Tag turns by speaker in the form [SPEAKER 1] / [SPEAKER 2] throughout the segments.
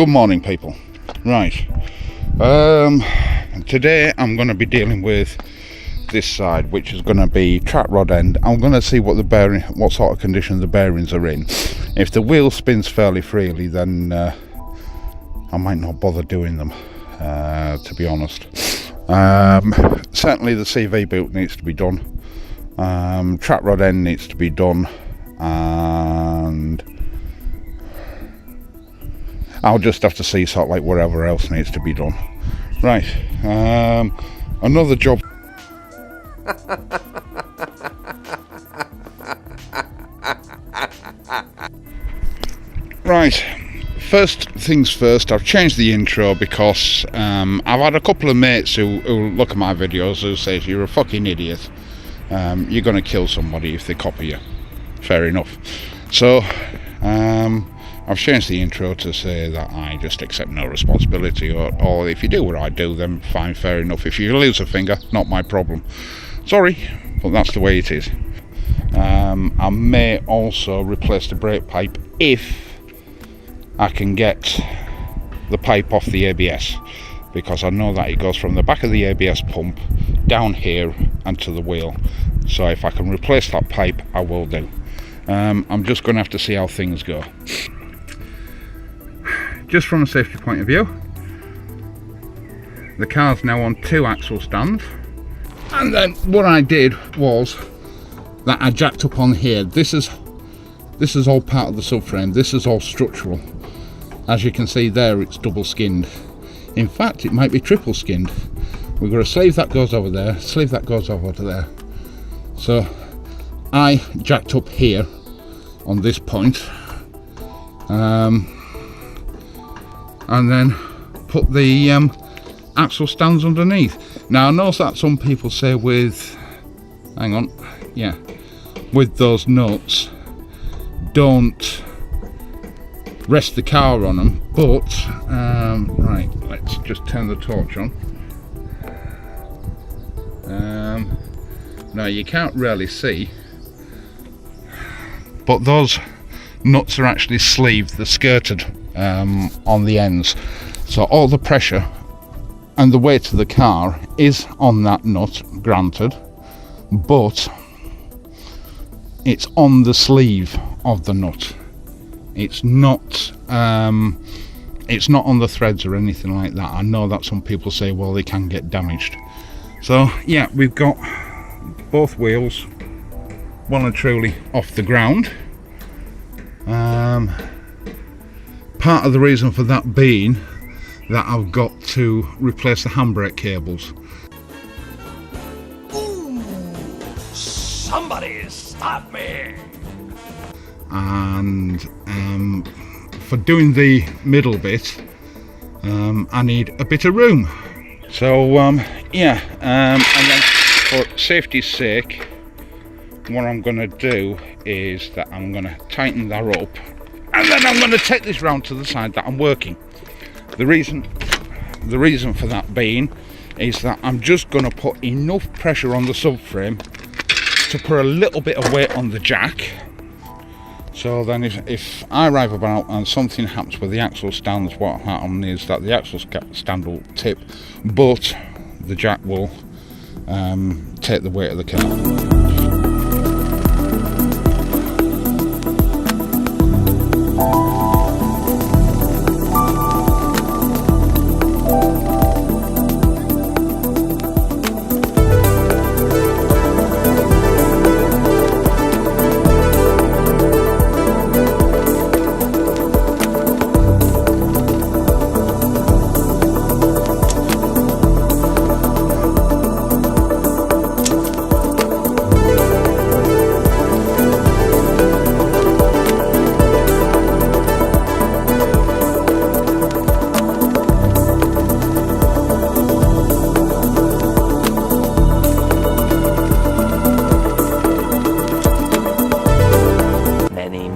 [SPEAKER 1] Good morning, people. Right, today I'm going to be dealing with this side, which is going to be track rod end. I'm going to see what sort of condition the bearings are in. If the wheel spins fairly freely, then I might not bother doing them, to be honest. Certainly the CV boot needs to be done, track rod end needs to be done, and I'll just have to see sort of like whatever else needs to be done. Right, another job. Right, first things first, I've changed the intro because I've had a couple of mates who look at my videos who say you're a fucking idiot, you're going to kill somebody if they copy you. Fair enough. So I've changed the intro to say that I just accept no responsibility, or if you do what I do, then fine, fair enough. If you lose a finger, not my problem. Sorry, but that's the way it is. I may also replace the brake pipe if I can get the pipe off the ABS, because I know that it goes from the back of the ABS pump down here and to the wheel. So if I can replace that pipe, I will do. I'm just going to have to see how things go. Just from a safety point of view, the car's now on 2 axle stands, and then what I did was that I jacked up on here. This is all part of the subframe. This is all structural. As you can see there, it's double skinned. In fact, it might be triple skinned. We've got a sleeve that goes over there, sleeve that goes over to there. So I jacked up here on this point, and then put the axle stands underneath. Now I know that some people say with those nuts, don't rest the car on them, but right, let's just turn the torch on. Now you can't really see, but those nuts are actually sleeved, they're skirted on the ends, so all the pressure and the weight of the car is on that nut, granted, but it's on the sleeve of the nut. It's not on the threads or anything like that. I know that some people say, well, they can get damaged. So yeah, we've got both wheels well and truly off the ground. Part of the reason for that being that I've got to replace the handbrake cables.
[SPEAKER 2] Ooh, somebody stop me!
[SPEAKER 1] And for doing the middle bit, I need a bit of room. So and then for safety's sake, what I'm going to do is that I'm going to tighten that up, and then I'm going to take this round to the side that I'm working. The reason for that being is that I'm just going to put enough pressure on the subframe to put a little bit of weight on the jack. So then if I arrive about and something happens with the axle stands, what happens is that the axle stand will tip, but the jack will take the weight of the car.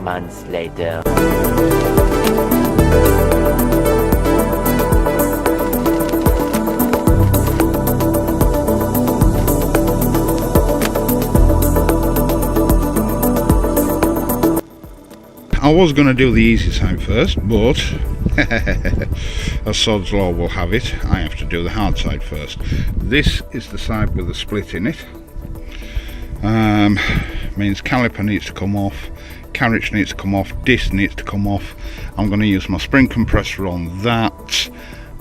[SPEAKER 3] Months later.
[SPEAKER 1] I was going to do the easy side first, but as sod's law will have it, I have to do the hard side first. This is the side with the split in it. Means caliper needs to come off, carriage needs to come off, disc needs to come off. I'm going to use my spring compressor on that.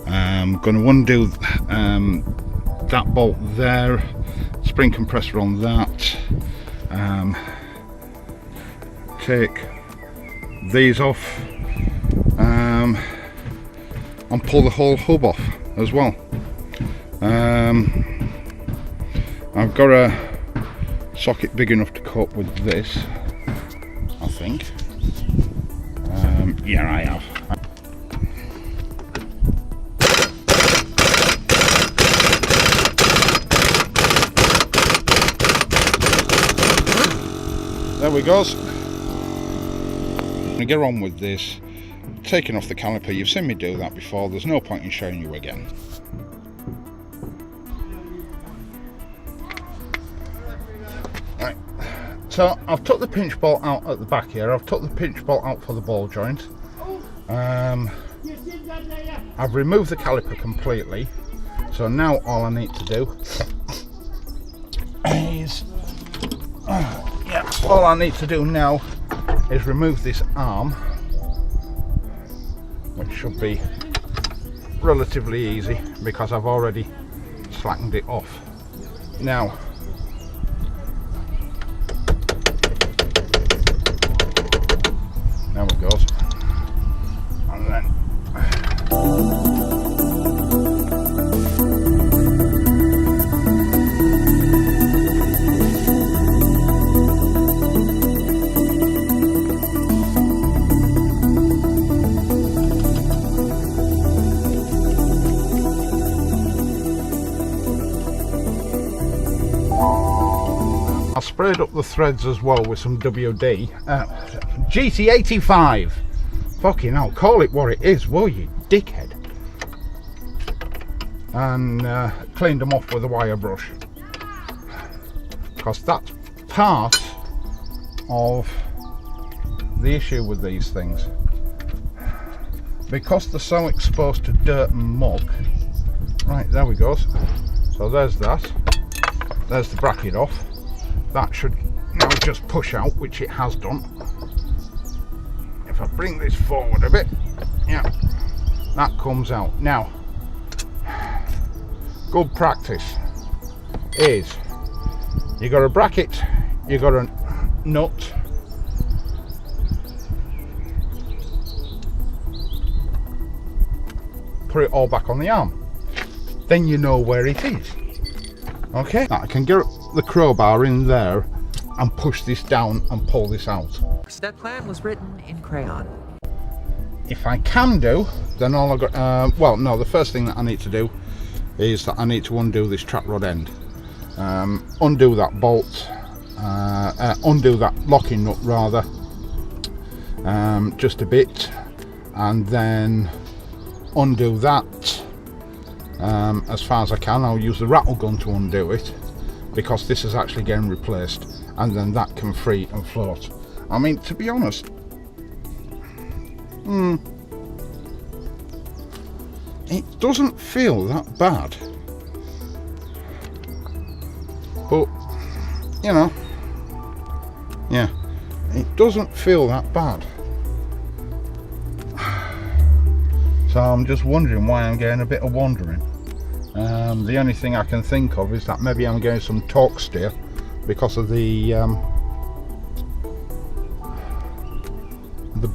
[SPEAKER 1] I'm going to undo that bolt there, spring compressor on that. Take these off and pull the whole hub off as well. I've got a socket big enough to cope with this, I think. Yeah, I have. There we go. I'm going to get on with this. Taking off the caliper, you've seen me do that before, there's no point in showing you again. Right, so I've took the pinch bolt out at the back here, I've took the pinch bolt out for the ball joint. I've removed the caliper completely, so now all I need to do is all I need to do now is remove this arm, which should be relatively easy because I've already slackened it off. Now, there it goes, and then I sprayed up the threads as well with some WD GT85. Fucking hell, call it what it is, will you, dickhead? And cleaned them off with a wire brush, because that's part of the issue with these things, because they're so exposed to dirt and muck. Right, there we go. So there's that. There's the bracket off. That should now just push out, which it has done. If I bring this forward a bit, yeah, that comes out. Now, good practice is you got a bracket, you got a nut, put it all back on the arm, then you know where it is. Okay, now I can get the crowbar in there and push this down and pull this out.
[SPEAKER 4] That plan was written in crayon.
[SPEAKER 1] If I can do, then all I got, well no, the first thing that I need to do is that I need to undo this trap rod end. Undo that bolt, undo that locking nut rather, just a bit, and then undo that as far as I can. I'll use the rattle gun to undo it, because this is actually getting replaced, and then that can free and float. I mean, to be honest, it doesn't feel that bad, but you know, yeah, it doesn't feel that bad. So I'm just wondering why I'm getting a bit of wandering. The only thing I can think of is that maybe I'm getting some torque steer because of the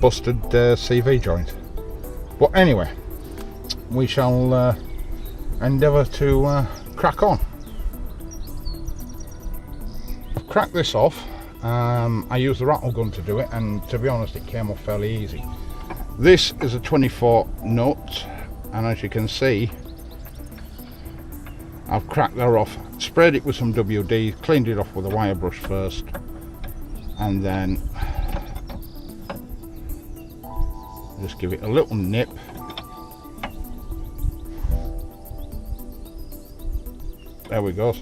[SPEAKER 1] busted CV joint. But anyway, we shall endeavour to crack on. I've cracked this off. I used the rattle gun to do it, and to be honest, it came off fairly easy. This is a 24 nut, and as you can see, I've cracked that off, sprayed it with some WD, cleaned it off with a wire brush first, and then just give it a little nip. There we go.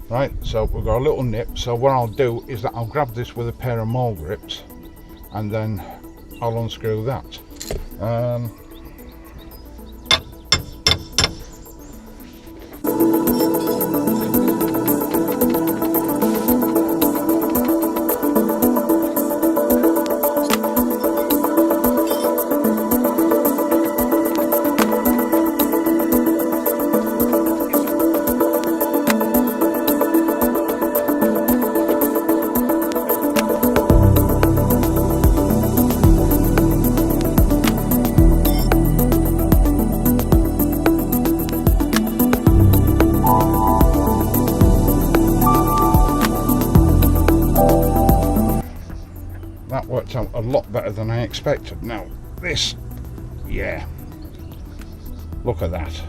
[SPEAKER 1] Right, so we've got a little nip. So what I'll do is that I'll grab this with a pair of mole grips and then I'll unscrew that. That worked out a lot better than I expected. Now this, yeah, look at that.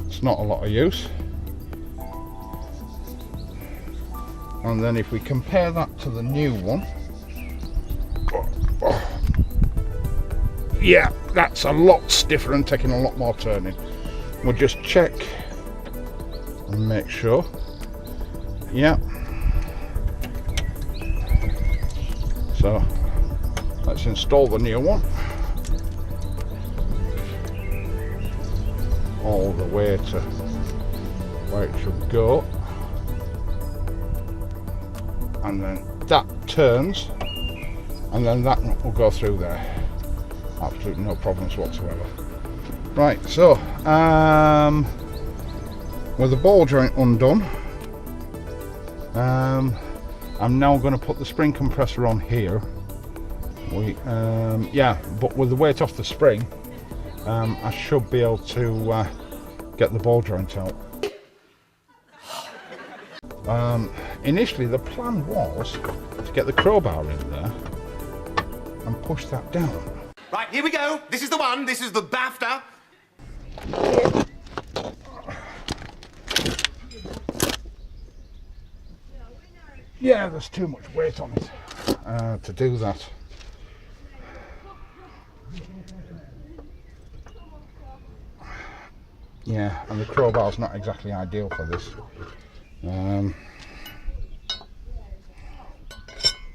[SPEAKER 1] It's not a lot of use. And then if we compare that to the new one, yeah, that's a lot stiffer and taking a lot more turning. We'll just check and make sure. Yeah. So let's install the new one all the way to where it should go, and then that turns, and then that will go through there. Absolutely no problems whatsoever. Right, so with the ball joint undone, I'm now going to put the spring compressor on here. Yeah, but with the weight off the spring, I should be able to get the ball joint out. Initially the plan was to get the crowbar in there and push that down.
[SPEAKER 2] Right, here we go. This is the one. This is the BAFTA.
[SPEAKER 1] Yeah, there's too much weight on it to do that. Yeah, and the crowbar's not exactly ideal for this.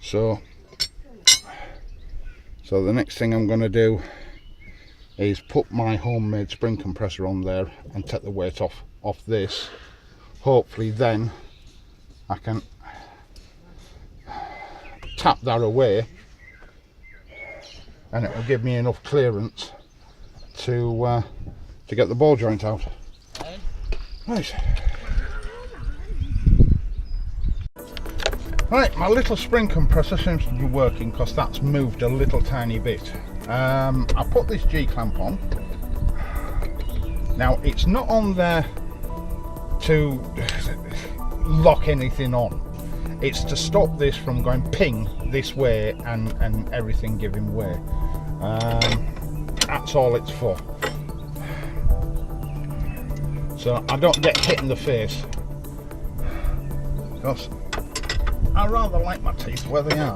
[SPEAKER 1] So the next thing I'm going to do is put my homemade spring compressor on there and take the weight off this. Hopefully then I can tap that away and it will give me enough clearance to get the ball joint out. Right. Right, my little spring compressor seems to be working because that's moved a little tiny bit. I put this G-clamp on. Now it's not on there to lock anything on. It's to stop this from going ping this way and everything giving way. That's all it's for. So I don't get hit in the face. Because I rather like my teeth where they are.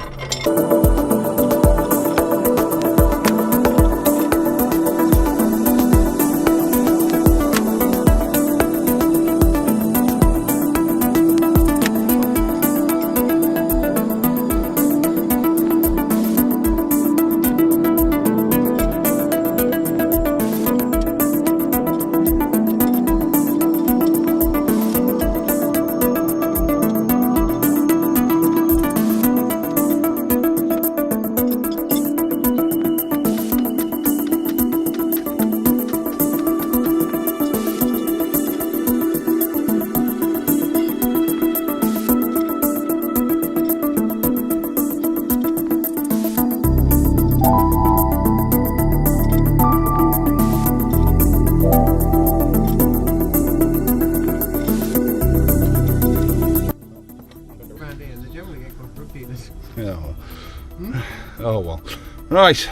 [SPEAKER 1] Oh well. Right.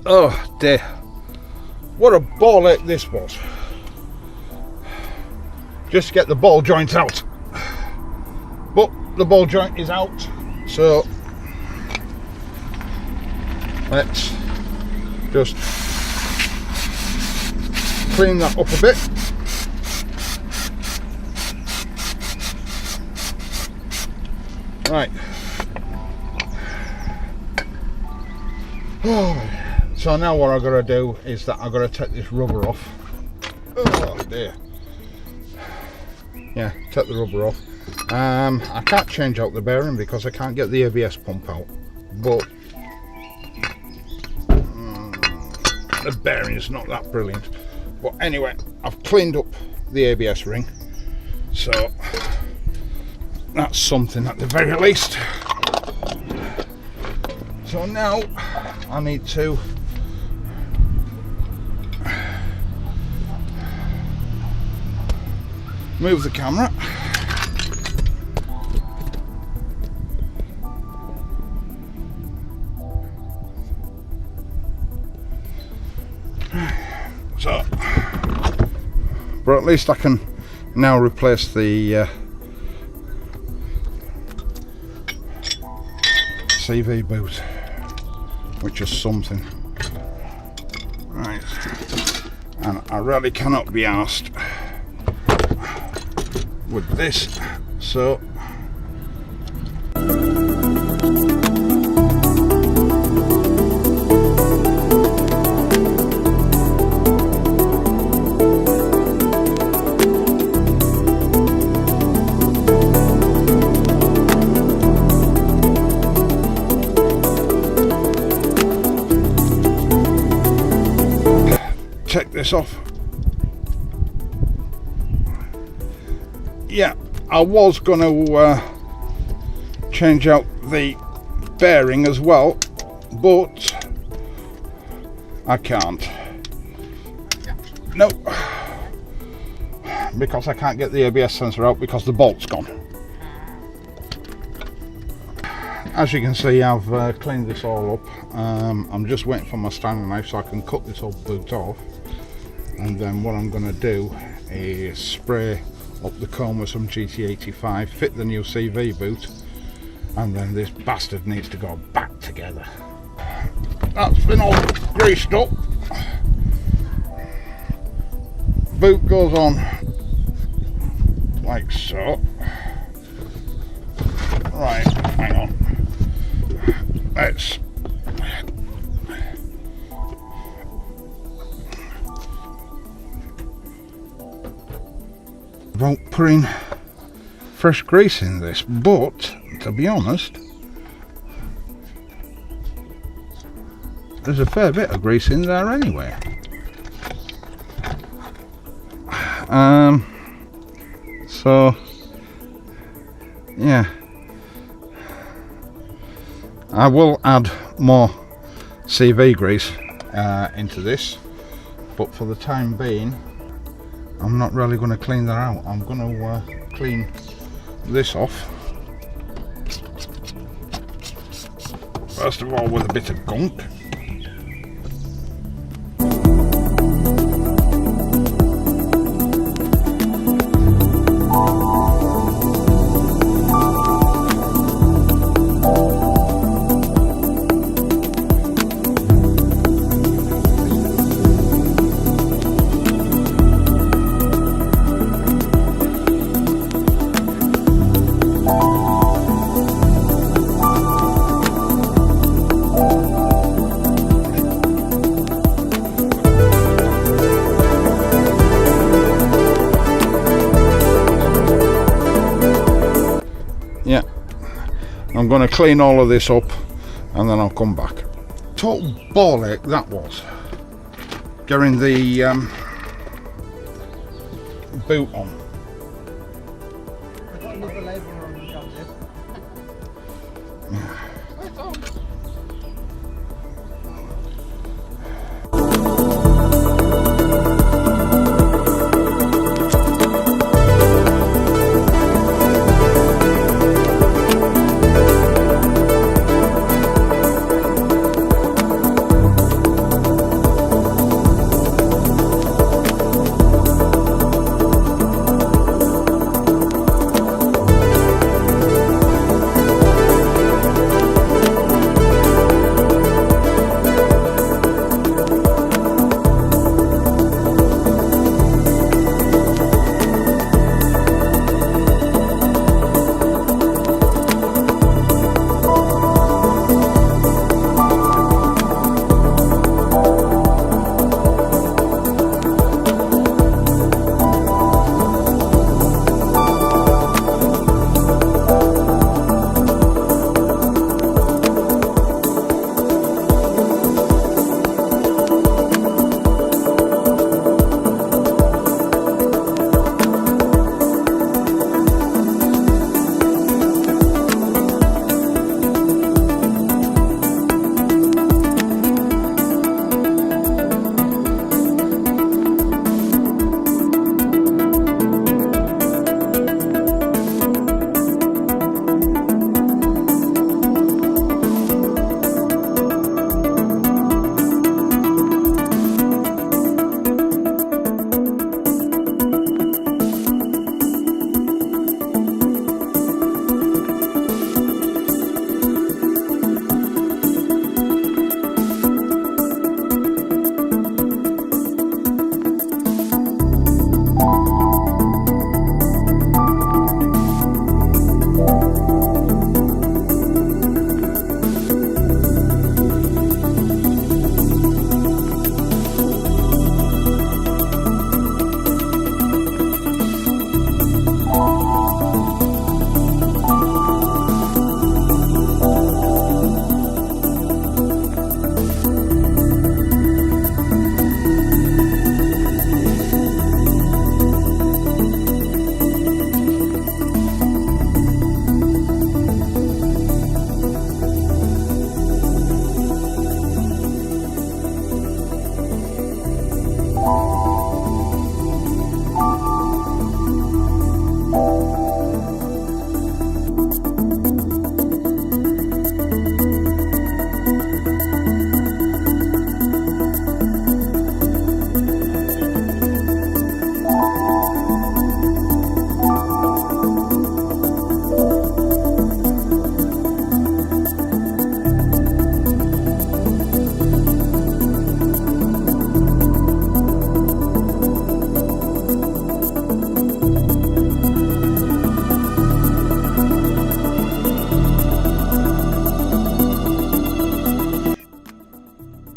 [SPEAKER 1] Oh dear. What a ball ache this was. Just to get the ball joint out. But the ball joint is out, so let's just clean that up a bit. Right. So now what I've got to do is that I've got to take this rubber off. Oh dear. Yeah, take the rubber off. I can't change out the bearing because I can't get the ABS pump out, but the bearing is not that brilliant. But anyway, I've cleaned up the ABS ring, so that's something at the very least. So now I need to move the camera. So, but at least I can now replace the CV boot, which is something. Right, and I really cannot be arsed with this, so take this off. Yeah, I was going to change out the bearing as well, but I can't. No, because I can't get the ABS sensor out because the bolt's gone. As you can see, I've cleaned this all up. I'm just waiting for my Stanley knife so I can cut this old boot off, and then what I'm going to do is spray up the comb with some GT85, fit the new CV boot, and then this bastard needs to go back together. That's been all greased up. Boot goes on like so. Right, hang on. Let's about putting fresh grease in this, but to be honest, there's a fair bit of grease in there anyway. So yeah, I will add more CV grease into this, but for the time being I'm not really going to clean that out. I'm going to clean this off first of all with a bit of gunk. Yeah, I'm going to clean all of this up and then I'll come back. Total ball ache that was, getting the boot on.
[SPEAKER 5] I've got another label on the job there.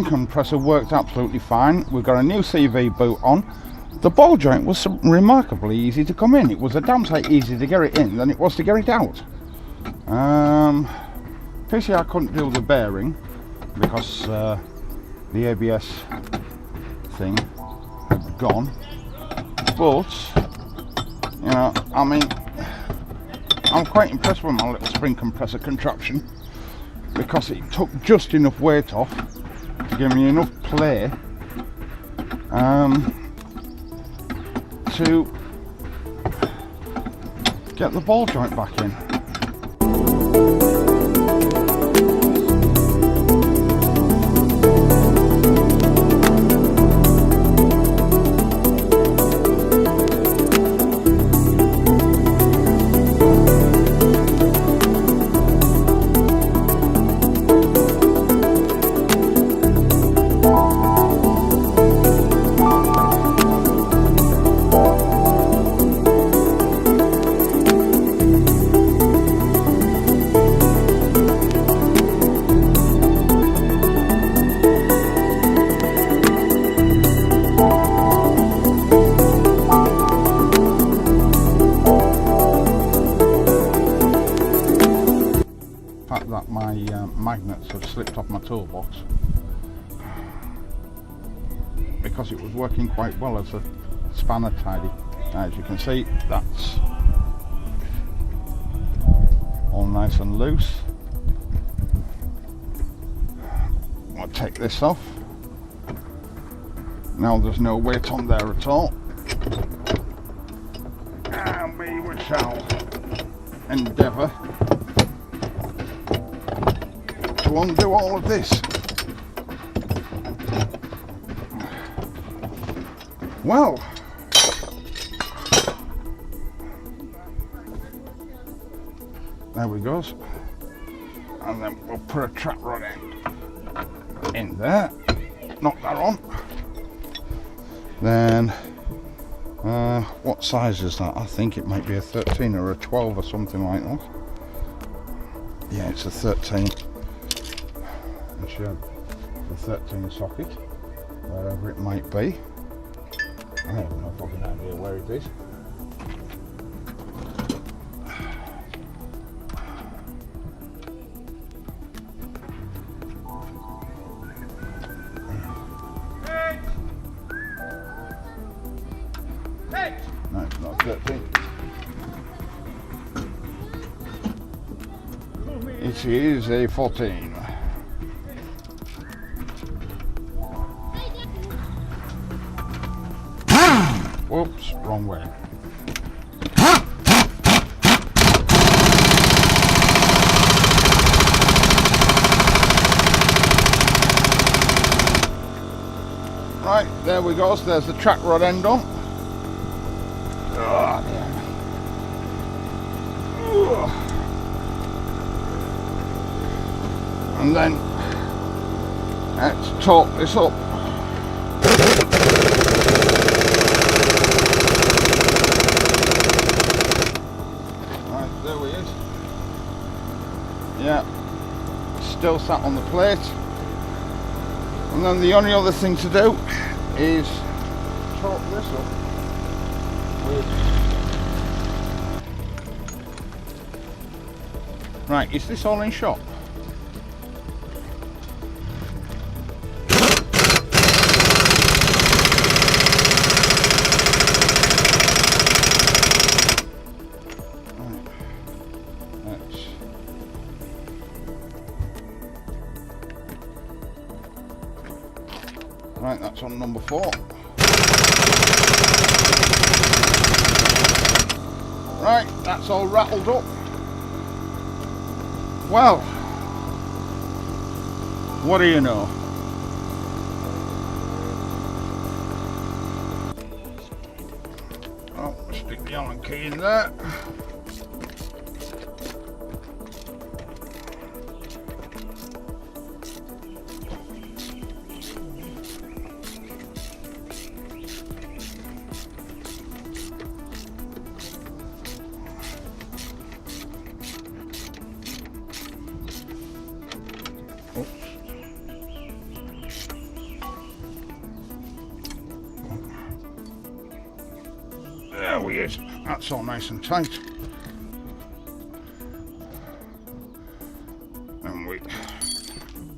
[SPEAKER 1] compressor worked absolutely fine. We've got a new CV boot on. The ball joint was remarkably easy to come in. It was a damn sight easier to get it in than it was to get it out. Pity I couldn't do the bearing because the ABS thing had gone. But, you know, I mean, I'm quite impressed with my little spring compressor contraption because it took just enough weight off to give me enough play to get the ball joint back in. That my magnets had slipped off my toolbox because it was working quite well as a spanner tidy. As you can see, that's all nice and loose. I'll take this off. Now there's no weight on there at all, and we shall endeavour to undo all of this. Well, there we go. And then we'll put a trap rod in there, knock that on. Then what size is that? I think it might be a 13 or a 12 or something like that. Yeah, it's a 13. Show the 13 socket, wherever it might be. I have no fucking idea where it is. No, it's not 13. It is a 14. Whoops, wrong way. Right, there we go. So there's the track rod end on. Oh, and then let's torque this up. Yeah, still sat on the plate, and then the only other thing to do is torque this up with... Right, is this all in shop? Right, that's on number 4. Right, that's all rattled up. Well, what do you know? Oh, stick the Allen key in there. Now he is. That's all nice and tight. And we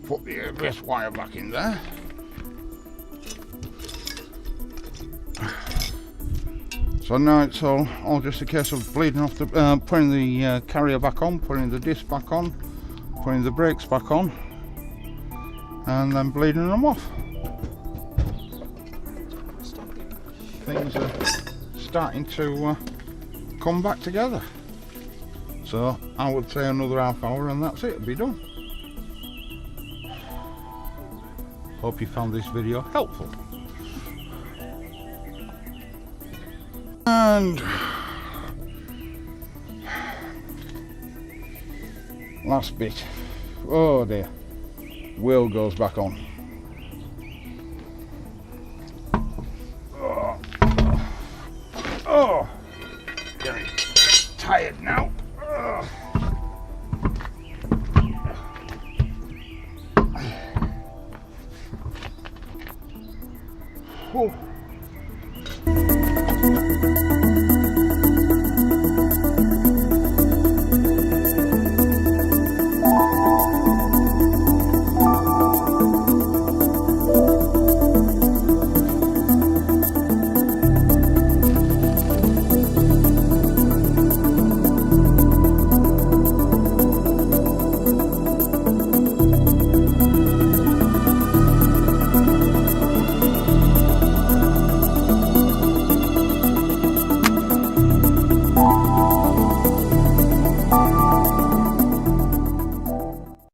[SPEAKER 1] put the ABS wire back in there. So now it's all just a case of bleeding off the, putting the carrier back on, putting the disc back on, putting the brakes back on, and then bleeding them off. Things are starting to come back together. So I would say another half hour and that's it, it'll be done. Hope you found this video helpful. And last bit. Oh dear. Wheel goes back on. Oh, getting tired now. Oh.